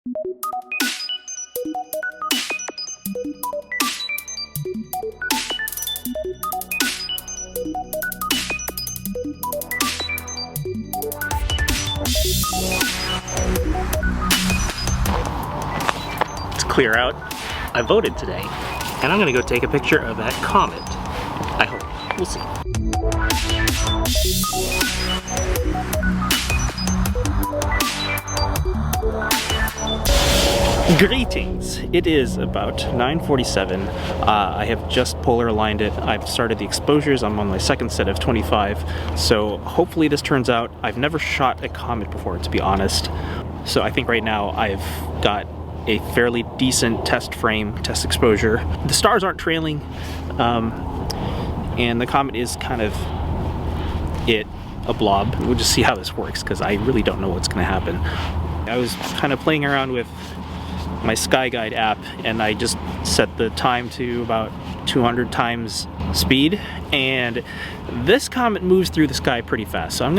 It's clear out. I voted today, and I'm gonna go take a picture of that comet. I hope. We'll see. Greetings! It is about 9:47. I have just polar aligned it. I've started the exposures. I'm on my second set of 25. So hopefully this turns out. I've never shot a comet before, to be honest. So I think right now I've got a fairly decent test frame, test exposure. The stars aren't trailing, and the comet is kind of a blob. We'll just see how this works, because I really don't know what's going to happen. I was kind of playing around with my Sky Guide app, and I just set the time to about 200 times speed, and this comet moves through the sky pretty fast. So I'm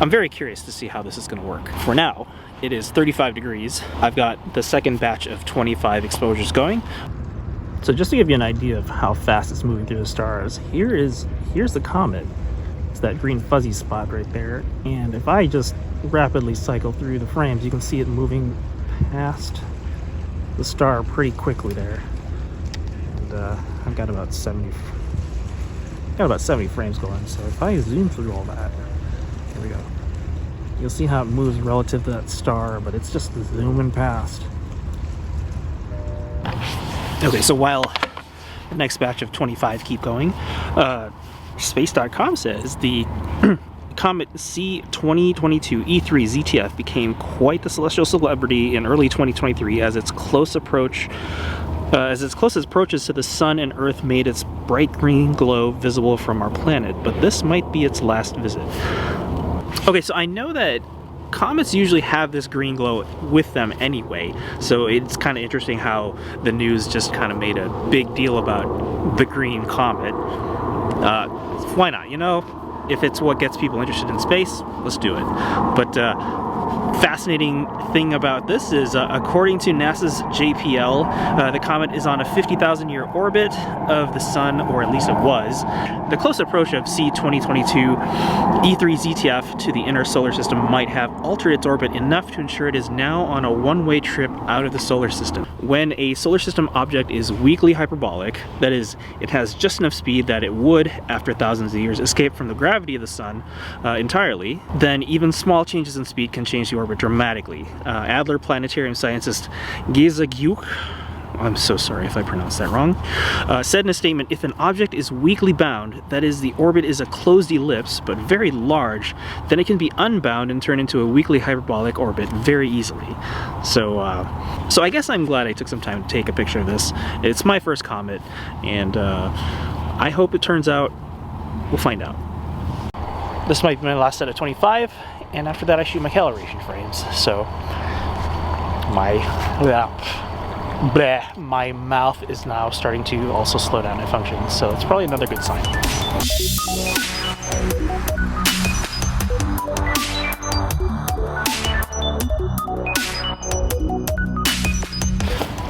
very curious to see how this is going to work. For now, it is 35 degrees. I've got the second batch of 25 exposures going. So just to give you an idea of how fast it's moving through the stars, here's the comet. It's that green fuzzy spot right there. And if I just rapidly cycle through the frames, you can see it moving past the star pretty quickly there. And I've got about 70 frames going. So if I zoom through all that, here we go. You'll see how it moves relative to that star, but it's just zooming past. Okay, so while the next batch of 25 keep going, Space.com says the Comet C 2022 E3 ZTF became quite the celestial celebrity in early 2023 as its closest approaches to the Sun and Earth made its bright green glow visible from our planet, but this might be its last visit. Okay, so I know that comets usually have this green glow with them anyway, so it's kind of interesting how the news just kind of made a big deal about the green comet. Why not, you know? If it's what gets people interested in space, let's do it. But fascinating thing about this is, according to NASA's JPL, the comet is on a 50,000-year orbit of the Sun, or at least it was. The close approach of C 2022 E3 ZTF to the inner solar system might have altered its orbit enough to ensure it is now on a one-way trip out of the solar system. When a solar system object is weakly hyperbolic, that is, it has just enough speed that it would, after thousands of years, escape from the gravity of the Sun entirely, then even small changes in speed can change the orbit dramatically. Adler planetarium scientist Geza Gyuk, I'm so sorry if I pronounced that wrong, said in a statement, if an object is weakly bound, that is, the orbit is a closed ellipse but very large, then it can be unbound and turn into a weakly hyperbolic orbit very easily. So I guess I'm glad I took some time to take a picture of this. It's my first comet, and I hope it turns out. We'll find out. This might be my last set of 25, and after that I shoot my calibration frames. So my mouth is now starting to also slow down and function, so it's probably another good sign.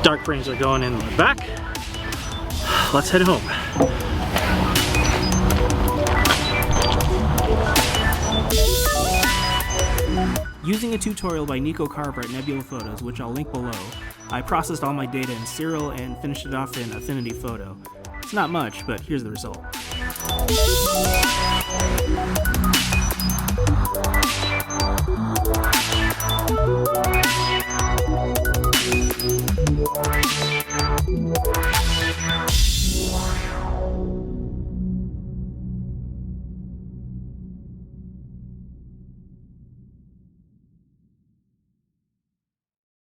Dark frames are going in the back. Let's head home. Using a tutorial by Nico Carver at Nebula Photos, which I'll link below, I processed all my data in Serial and finished it off in Affinity Photo. It's not much, but here's the result.